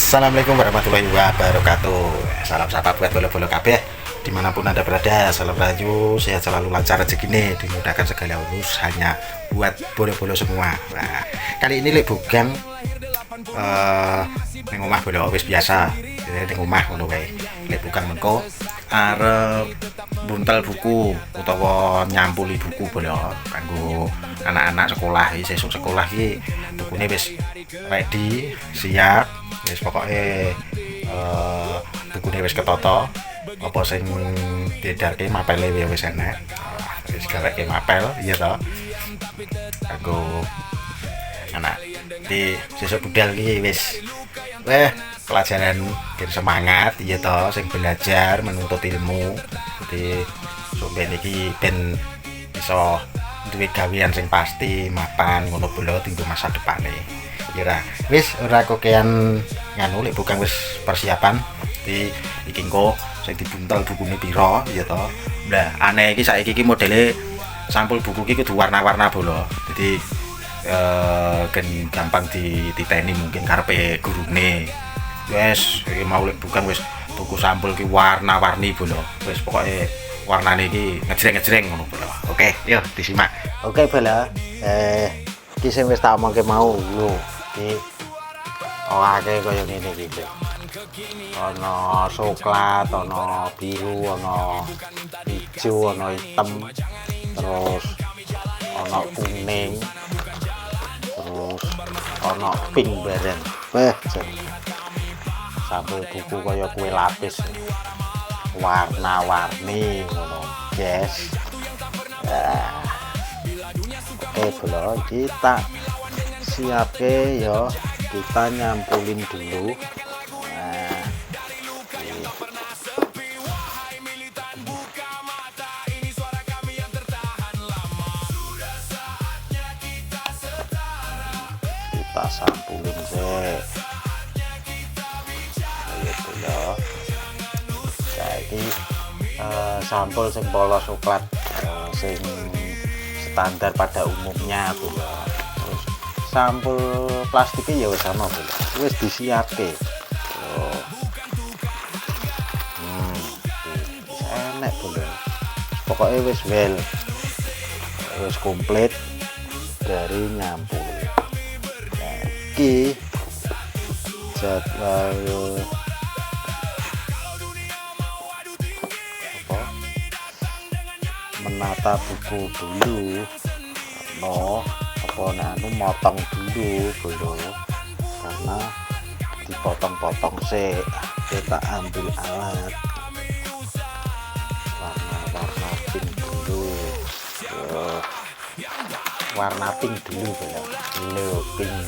Assalamualaikum warahmatullahi wabarakatuh. Salam sapa buat bolo-bolo kabeh dimanapun anda berada. Salam rayu, sehat selalu, lancar rezeki nih, dimudahkan segala urusannya buat bolo-bolo semua. Nah, kali ini lek bukan ning omah bolo wis biasa. Ning omah ngono wae. Lek bukan mengko arep buntel buku utawa nyampuli buku bolo kanggo anak-anak sekolah iki, sesuk sekolah iki bukune wis ready, siap. Wis pokoke bukune wis ketata, apa sing diedarke mapele wis enak. Wis gaweke mapel iya to. Kanggo anak di sesuk budal iki wis pelajaran biar semangat iya to, sing belajar menuntut ilmu. Jadi sampeyan iki ben iso duwe gawean sing pasti mapan ngono bolo tinggo masa depane. Kira wis ora kokean nganu lek bukan wis persiapan di iki engko sing dibuntel bukune pira ya to. Lah aneh iki saiki iki modele sampul buku iki kudu warna-warna bolo. Jadi gampang dititeni mungkin karepe gurune. Wes iki mau lek bukan wis tuku sampul iki warna-warni bolo. Wis pokoke warnane iki ngejreng-ngejreng ngono bolo. Oke, yuk disimak. Oke bolo. Iki sing wis tak omongke mau lho. Iki ake kaya ngene iki. Ana coklat, ana biru, ana hijau, ana hitam, terus ana kuning, terus ana pink bareng. Sampul buku kaya kue lapis, warna-warni ngono, guys. Oke bolo, kita siapke ya, kita nyampulin dulu. Kita sampulin sih gitu ya. Jadi sampul sing polos coklat sing standar pada umumnya tuh ya. Terus sampul plastiknya ya wis sama tuh. Wis disiapke. Enak tuh. Pokoknya wis wis komplit dari nyampul. Iki jadwal menata buku dulu, motong dulu belum, karena dipotong-potong sih. Kita ambil alat warna pink dulu, warna pink dulu belum pink.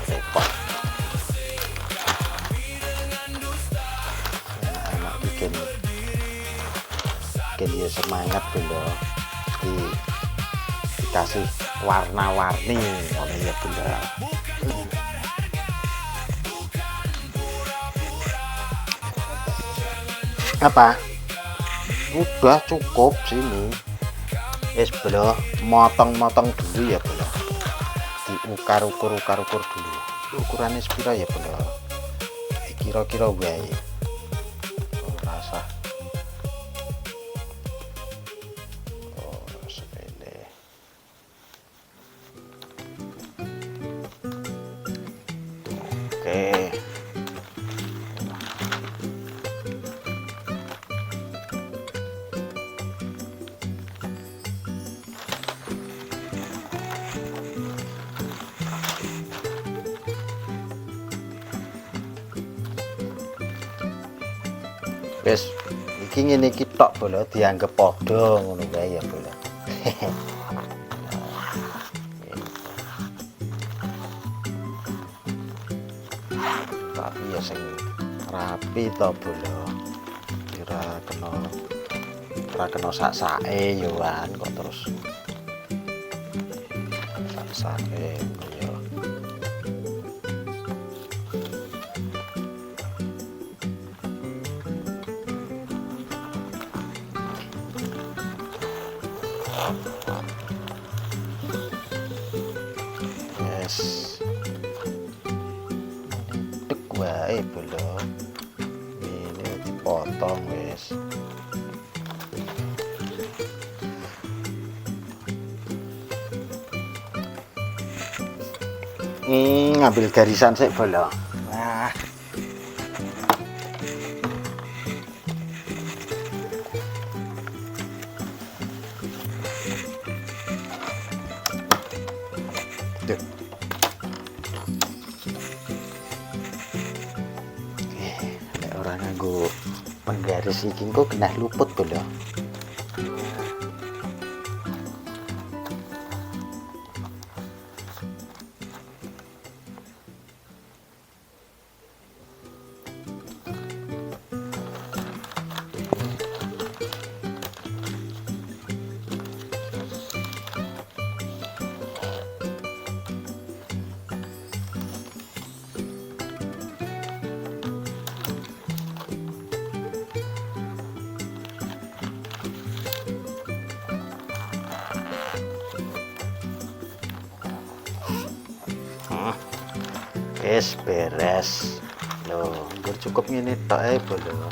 Repot anak bikin dia semangat bunda, dikasih warna-warni oleh ya bunda. Apa? Udah cukup sini. Belo motong-motong dulu ya belo. Diukar-ukur dulu. Ukurannya sepira ya belo. Kira-kira wae. Rasa. Sepele. Oke. Wes iki ngene iki tok bolo, dianggep padha ngono wae ya bolo. Tapi ya sing rapi to bolo. Ora kena sak-sake yo kan kok terus. Sak-sake yo. wes dek wae bolo ini dipotong wes. Ngambil garisan sih bolo. Nah, Duh. Nek orang nganggo penggaris iki kok kena luput bolo. Wis beres lho, nggur cukup ngene tok ae bolo.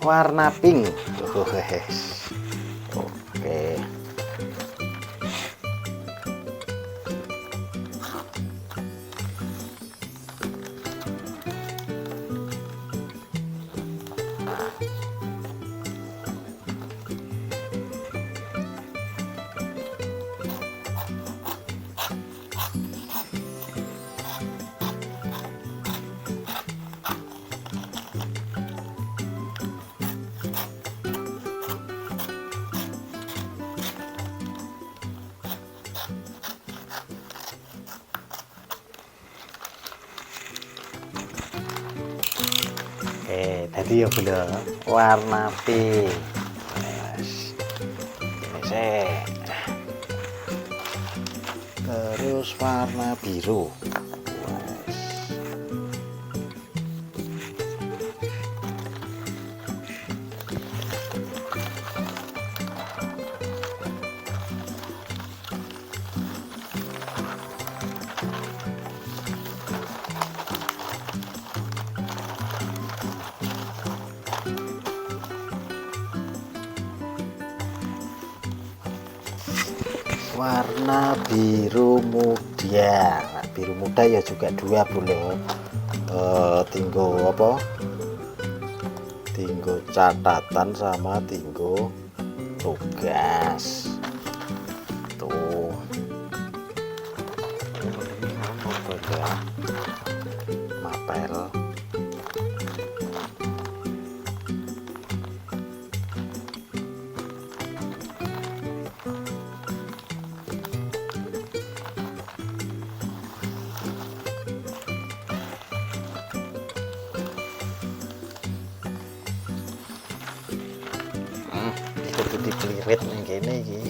Warna pink. Wes. Oke. Tadi ya belo warna pink. Wes. Ini sih. Terus warna biru. Wes. Warna biru muda. Nah, biru muda ya juga dua bolo. Tinggo apa? Tinggo catatan sama tinggo tugas. Tuh. Mapel. Itu dipelirit ning kene iki.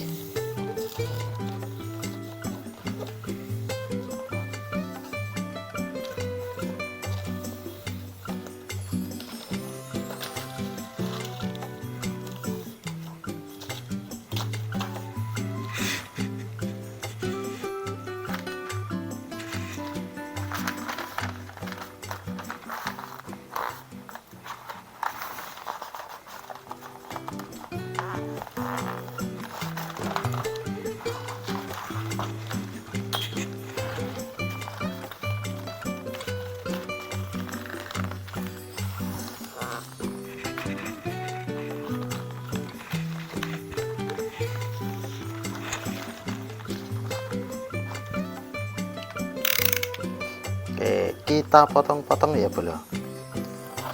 Oke, kita potong-potong ya bolo.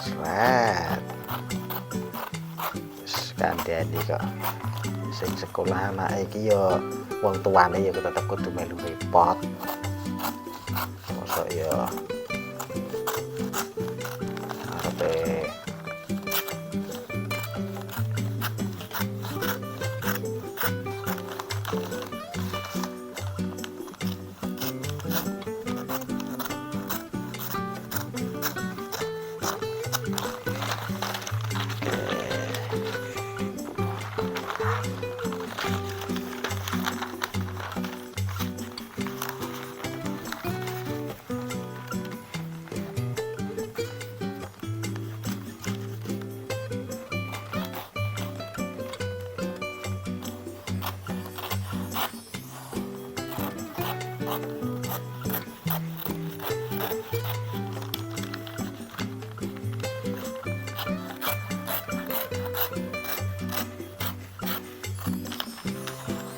Seret. kandhani kok sing sekolah anake iki ya wong tuane ya tetep kudu melu repot. Mosok ya arepe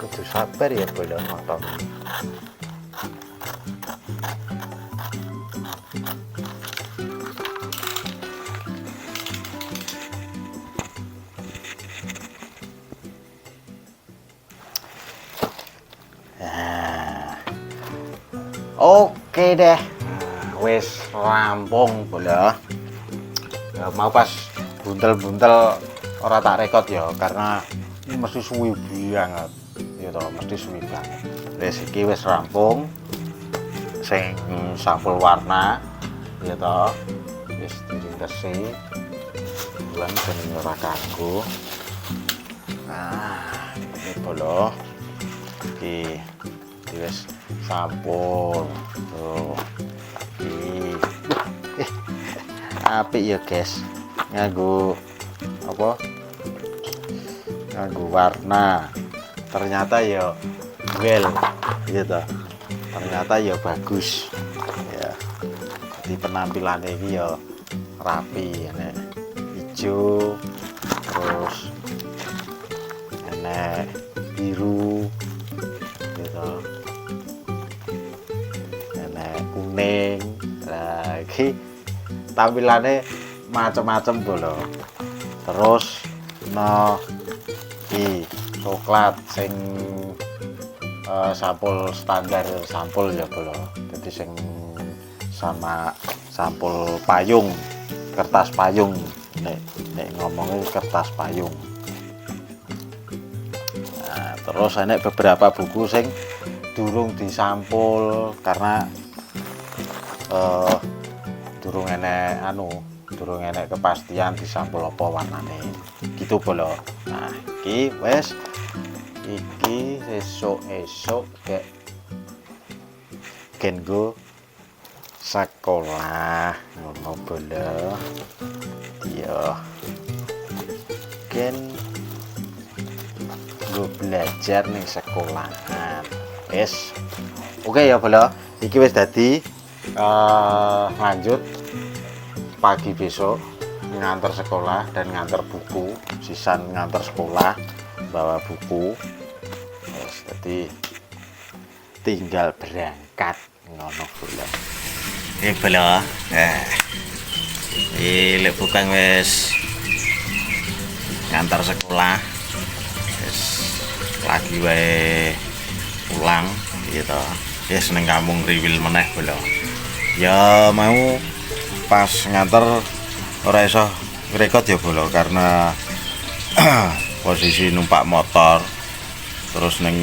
kudu sabar ya bola nonton. Oke deh, wis rampung bola. Ya, mau pas buntel-buntel ora tak rekod ya karena ini mesti suwi banget. Ya toh, mesti suwi banget. Wis iki wis rampung. Sing sampul warna ya toh. Wis diringkesi. Bulan ben ora kanggo. Nah, ini bola. Iki wis sampul tuh apik ya guys, nganggo apa, nganggo warna ternyata ya well gitu, ternyata ya bagus ya, di penampilannya ini ya rapi, enek hijau terus enek biru gitu, kuning lagi tampilannya macam-macam bolo. Terus no di coklat sing sampul standar sampul ya bolo, jadi sing sama sampul payung, kertas payung, nek ngomongnya kertas payung. Nah, terus enek beberapa buku sing durung disampul karena durung enek kepastian disampul apa warnane gitu bolo. Nah iki wes iki esok kayak gengo sekolah ngono bolo iya gen gue belajar nih sekolahan wes. Oke ya bolo, iki wis dadi lanjut pagi besok ngantar sekolah dan ngantar buku, sisan ngantar sekolah bawa buku. Yes, jadi tinggal berangkat ngono bola. Bola. Lek bukan wis ngantar sekolah. Wis lagi wae pulang gitu. Ya seneng kampung riwil meneh bola. Ya mau pas nganter ora iso ngrekod ya bola karena posisi numpak motor terus neng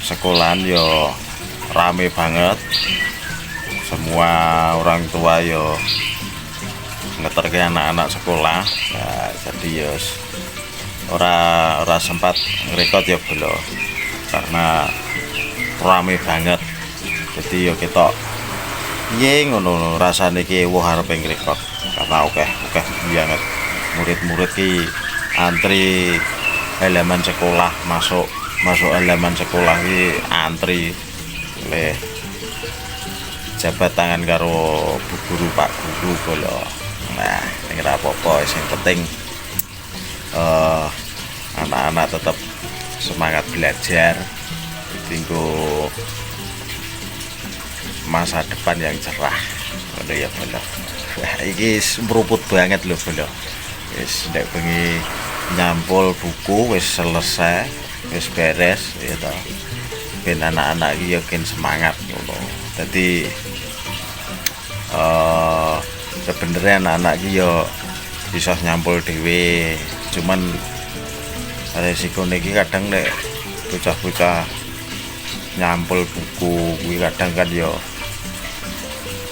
sekolahan ya rame banget, semua orang tua yo ngeterke anak-anak sekolah. Nah, jadi ya ora sempat ngrekod ya bola karena rame banget. Jadi yo ketok piye ngono rasane ki wah arep ngrekod karena oke banget murid-murid ki antri halaman sekolah masuk halaman sekolah ki antri le jabat tangan karo bu guru pak guru bola. Nah ning ora apa-apa sing penting anak-anak tetap semangat belajar tinggo masa depan yang cerah. Ini ya bola. Ini meruput banget loh bola. wis ndek bengi nyampul buku wis selesai, wis beres ya toh. Ben anak-anak iki ya ken semangat ngono. Dadi sebenarnya anak-anak iki ya bisa nyampul dhewe, cuman resiko niki kadang nek bocah-bocah nyampul buku kuwi kadang kan ya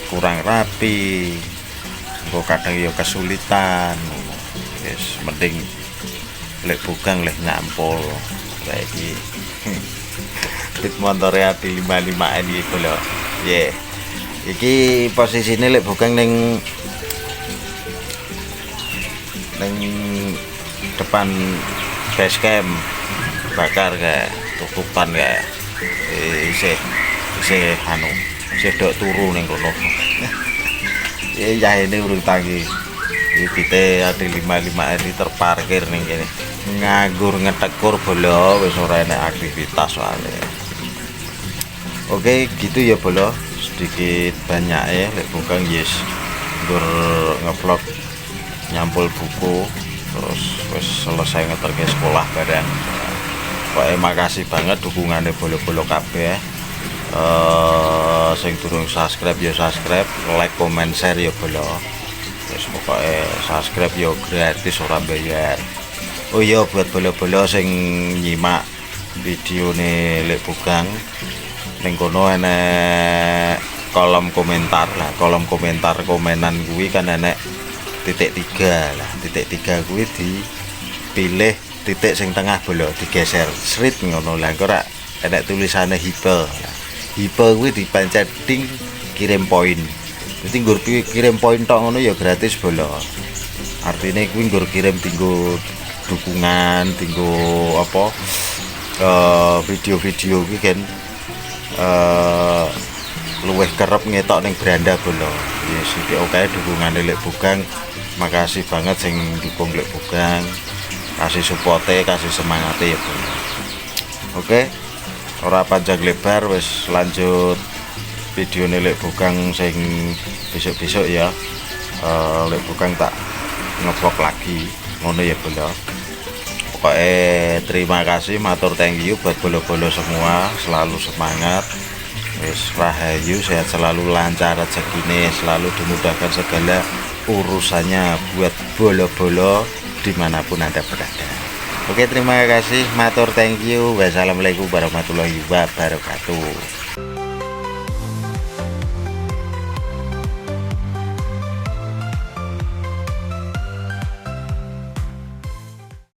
kurang rapi, kok kadang ya kesulitan. Wis mending lek bugang lek nyampul kayak iki. Pit montore ati 55 iki lho. Ye. Iki posisine lek bugang ning depan base camp bakar kayak tutupan kayak isih anu isih dok turu ning kono. Ya ini urung tangi. Iki ade 55 ini terparkir ning kene. Nganggur ngetekur bolo wis ora enak aktivitas soalnya. Oke, gitu ya bolo. Sedikit banyak ya lek bukan yes nggur ngevlog nyampul buku terus wis selesai ngeterke sekolah bareng. Pokoknya makasih banget dukungannya bolo-bolo kabeh. Sing durung subscribe ya subscribe, like, comment, share ya bolo. Terus pokoknya subscribe ya gratis ora bayar. Oh iya buat bolo-bolo sing nyimak video nih lek bugang ning kono enek kolom komentar lah, kolom komentar komenan kuwi kan enek titik 3 lah, titik 3 kuwi dipilih titik sing tengah bolo digeser srit ngono lah kok ora enek tulisane hipe. Hipe kuwi dipencet ding kirim poin. Dadi nggur kirim poin tok ngono ya gratis bolo. Artine kuwi nggur kirim tinggo dukungan, tinggo apa video-video kuwi kan luwih kerep ngetok ning beranda bolo. Ya sithik oke dukungane lek bugang. Makasih banget sing dukung lek bugang. Kasih supporte, kasih semangate ya bolo. Oke. Ora panjang lebar wis lanjut video lek bugang sing besok-besok ya. Lek bugang tak ngevlog lagi ngono ya bolo. Pokoknya terima kasih, matur thank you buat bolo-bolo semua, selalu semangat, wis rahayu, sehat selalu, lancar rezekine, selalu dimudahkan segala urusannya buat bolo-bolo dimanapun Anda berada. Oke, terima kasih, matur thank you, wassalamualaikum warahmatullahi wabarakatuh.